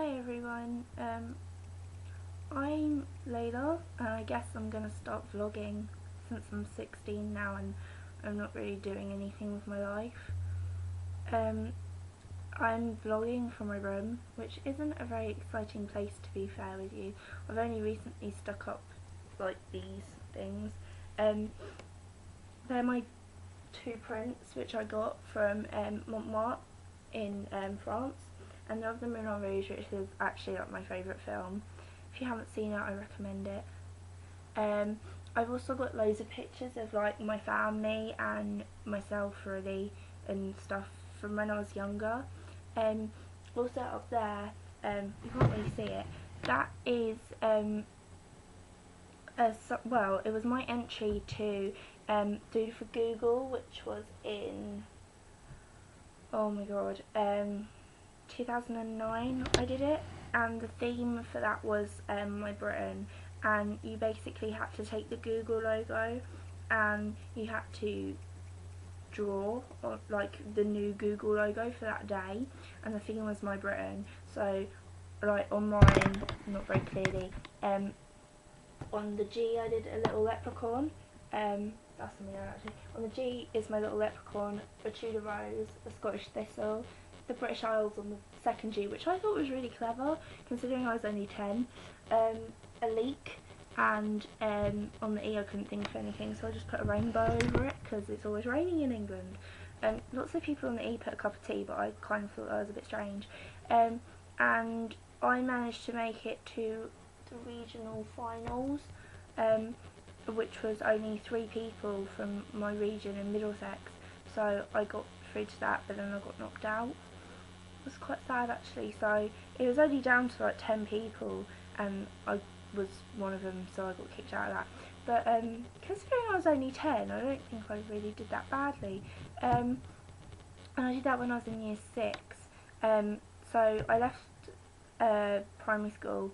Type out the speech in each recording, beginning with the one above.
Hi everyone, I'm Layla and I guess I'm gonna start vlogging since I'm 16 now and I'm not really doing anything with my life. I'm vlogging from my room, which isn't a very exciting place to be fair with you. I've only recently stuck up like these things. They're my two prints which I got from Montmartre in France, and they're of the Moulin Rouge, which is actually like my favourite film. If you haven't seen it, I recommend it. I've also got loads of pictures of like my family and myself really and stuff from when I was younger. Also up there, you can't really see it. That is well, it was my entry to Food for Google, which was in, oh my god, 2009 I did it, and the theme for that was my Britain, and you basically had to take the Google logo and you had to draw like the new Google logo for that day, and the theme was my Britain. So like on mine, not very clearly, on the G I did a little leprechaun. That's something actually. On the G is my little leprechaun, a Tudor rose, a Scottish thistle, the British Isles on the second G, which I thought was really clever considering I was only 10. A leek, and on the E I couldn't think of anything, so I just put a rainbow over it because it's always raining in England. Lots of people on the E put a cup of tea, but I kind of thought that was a bit strange. And I managed to make it to the regional finals, which was only 3 people from my region in Middlesex, so I got through to that, but then I got knocked out. It was quite sad actually, so it was only down to like 10 people and I was one of them, so I got kicked out of that. But considering I was only 10, I don't think I really did that badly. And I did that when I was in year 6. So I left primary school,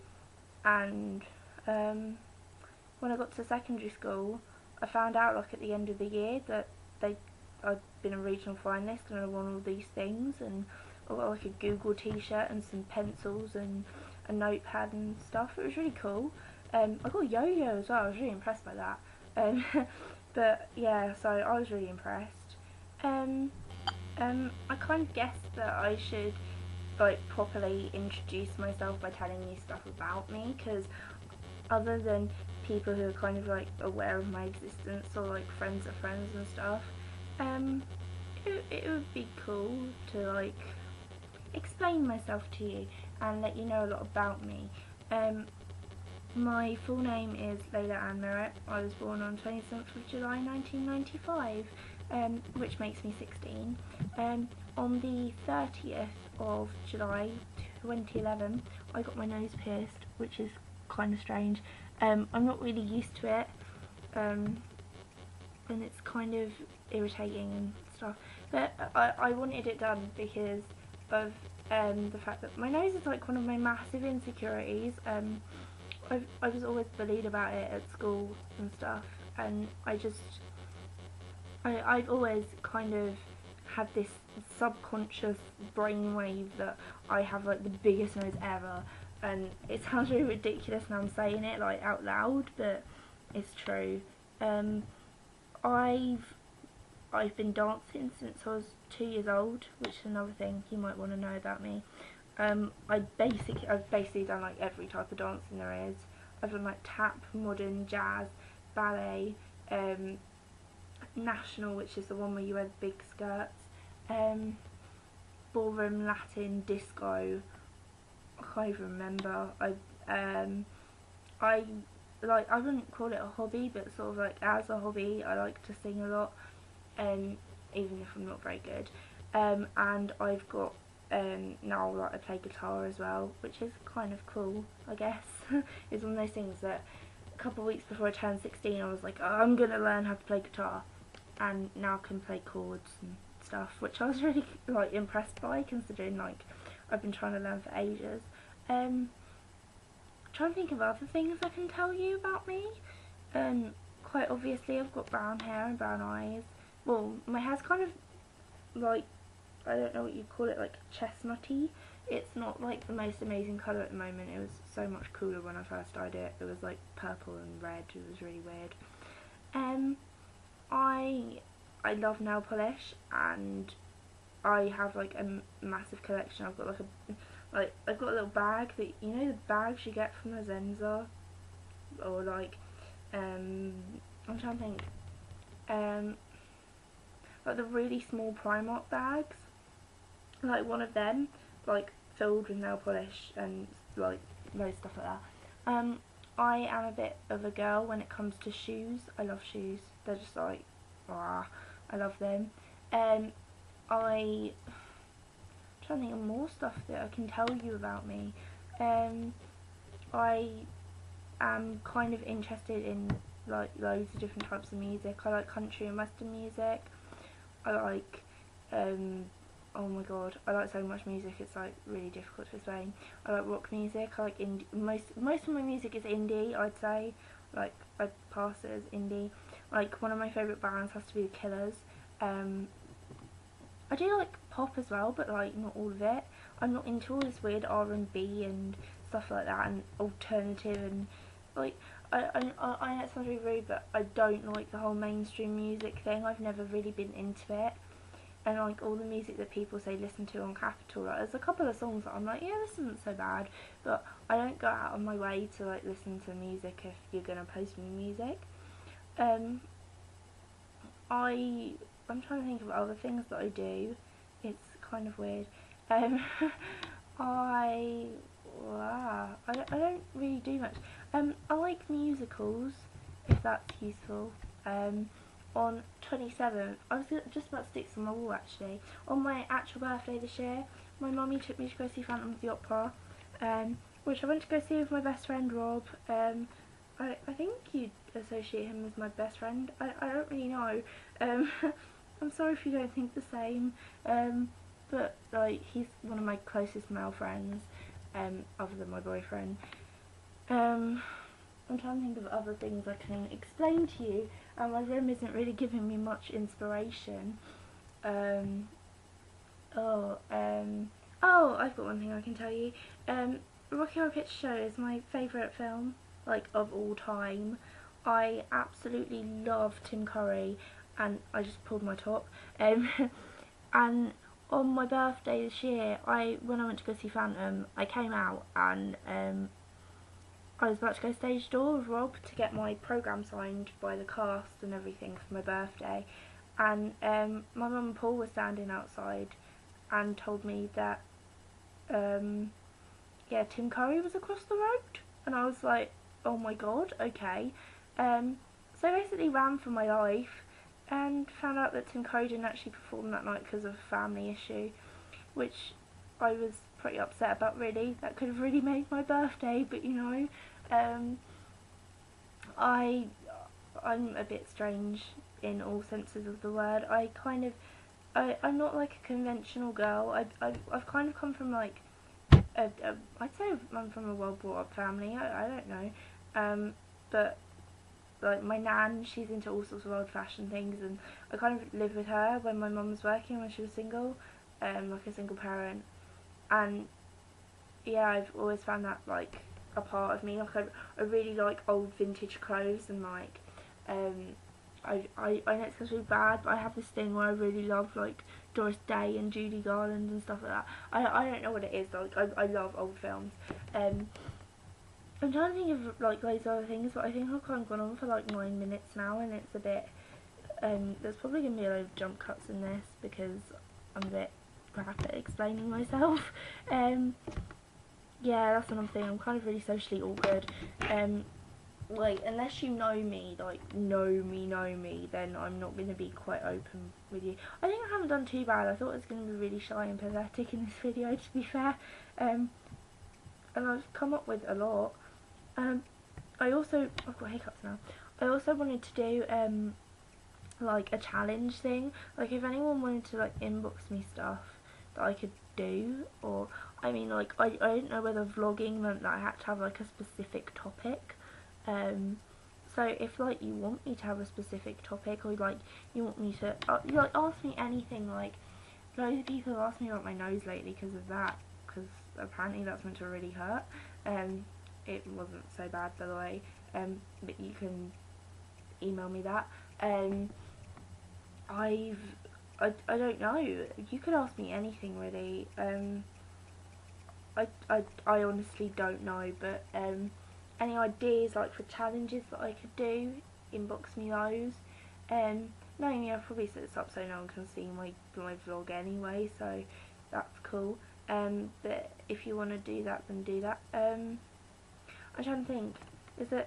and when I got to secondary school, I found out like at the end of the year that I'd been a regional finalist and I won all these things, and I got like a Google t-shirt and some pencils and a notepad and stuff. It was really cool. I got a yo-yo as well. I was really impressed by that. But yeah, so I was really impressed. I kind of guessed that I should like properly introduce myself by telling you stuff about me, because other than people who are kind of like aware of my existence or like friends of friends and stuff, it would be cool to like explain myself to you and let you know a lot about me. My full name is Layla Ann Merritt. I was born on 27th of July 1995, which makes me 16. On the 30th of July 2011, I got my nose pierced, which is kind of strange. I'm not really used to it, and it's kind of irritating and stuff, but I wanted it done because of the fact that my nose is like one of my massive insecurities. I was always bullied about it at school and stuff, and I've always kind of had this subconscious brainwave that I have like the biggest nose ever, and it sounds really ridiculous now I'm saying it like out loud, but it's true. I've been dancing since I was 2 years old, which is another thing you might want to know about me. I've basically done like every type of dancing there is. I've done like tap, modern, jazz, ballet, national, which is the one where you wear the big skirts, ballroom, Latin, disco. I can't even remember. I wouldn't call it a hobby, but sort of like as a hobby, I like to sing a lot, even if I'm not very good. And I've got now like I play guitar as well, which is kind of cool, I guess. It's one of those things that a couple of weeks before I turned 16 I was like, oh, I'm gonna learn how to play guitar, and now I can play chords and stuff, which I was really like impressed by, considering like I've been trying to learn for ages. Trying to think of other things I can tell you about me. Quite obviously I've got brown hair and brown eyes. Well, my hair's kind of like, I don't know what you call it, like chestnutty, it's not like the most amazing colour at the moment. It was so much cooler when I first dyed it. It was like purple and red. It was really weird. I love nail polish, and I have like a massive collection. I've got I've got a little bag that, you know, the bags you get from the Zenza, or like I'm trying to think, like the really small Primark bags, like one of them, like filled with nail polish and like loads of stuff like that. I am a bit of a girl when it comes to shoes. I love shoes. They're just like, ah, I love them. I'm trying to think of more stuff that I can tell you about me. I am kind of interested in like loads of different types of music. I like country and western music. I like oh my god, I like so much music, it's like really difficult to explain. I like rock music. I like indie. Most of my music is indie, I'd say. Like, I'd pass it as indie. Like, one of my favourite bands has to be The Killers. I do like pop as well, but like not all of it. I'm not into all this weird R&B and stuff like that, and alternative, and like I know it sounds really rude, but I don't like the whole mainstream music thing. I've never really been into it. And like all the music that people say listen to on Capital, like, there's a couple of songs that I'm like, yeah, this isn't so bad, but I don't go out of my way to like listen to music if you're gonna post me music. I'm trying to think of other things that I do. It's kind of weird. I don't really do much. I like musicals, if that's useful. On 27th, I was just about to stick some on my wall actually. On my actual birthday this year, my mummy took me to go see Phantom of the Opera, which I went to go see with my best friend Rob. I think you'd associate him as my best friend. I don't really know. I'm sorry if you don't think the same. But like, he's one of my closest male friends, other than my boyfriend. I'm trying to think of other things I can explain to you. My room isn't really giving me much inspiration. Oh, I've got one thing I can tell you. Rocky Horror Picture Show is my favourite film, like, of all time. I absolutely love Tim Curry, and I just pulled my top. And on my birthday this year, when I went to go see Phantom, I came out and I was about to go stage door with Rob to get my programme signed by the cast and everything for my birthday, and my mum and Paul were standing outside and told me that yeah, Tim Curry was across the road, and I was like, oh my god, okay. So I basically ran for my life and found out that Tim Curry didn't actually perform that night because of a family issue, which I was pretty upset about, really. That could have really made my birthday, but you know, I'm a bit strange in all senses of the word. I'm not like a conventional girl. I've kind of come from like I'd say I'm from a well brought up family. I don't know, but like my nan, she's into all sorts of old fashioned things, and I kind of lived with her when my mum was working, when she was single, like a single parent, and yeah, I've always found that like a part of me. Like, I really like old vintage clothes, and like I know it sounds really bad, but I have this thing where I really love like Doris Day and Judy Garland and stuff like that. I don't know what it is, like I love old films. I'm trying to think of like loads of other things, but I think I've kind of gone on for like 9 minutes now, and it's a bit there's probably going to be a load of jump cuts in this because I'm a bit crap at explaining myself. Yeah, that's another thing. I'm kind of really socially awkward. Like, unless you know me, like, know me, then I'm not going to be quite open with you. I think I haven't done too bad. I thought I was going to be really shy and pathetic in this video, to be fair. And I've come up with a lot. I've got hiccups now. I also wanted to do, like, a challenge thing. Like, if anyone wanted to, like, inbox me stuff that I could do, or, I mean, like, I didn't know whether vlogging meant that I had to have, like, a specific topic. So if like you want me to have a specific topic, or like you want me to like ask me anything, like loads of people have asked me about my nose lately because of that, because apparently that's meant to really hurt. It wasn't so bad, by the way, but you can email me that. I don't know, you could ask me anything really. I honestly don't know, but any ideas like for challenges that I could do, inbox me those. Knowing me, I've probably set this up so no one can see my vlog anyway, so that's cool. But if you want to do that, then do that. I'm trying to think,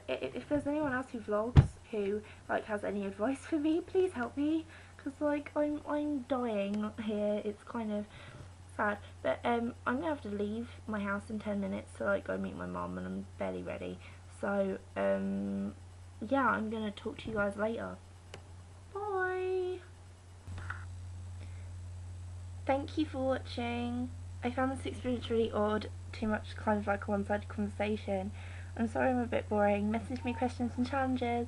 if there's anyone else who vlogs who like has any advice for me, please help me, because like I'm dying here. It's kind of sad, but I'm gonna have to leave my house in 10 minutes to like go meet my mum, and I'm barely ready. So yeah, I'm gonna talk to you guys later. Bye. Thank you for watching. I found this experience really odd, too much kind of like a one-sided conversation. I'm sorry I'm a bit boring. Message me questions and challenges.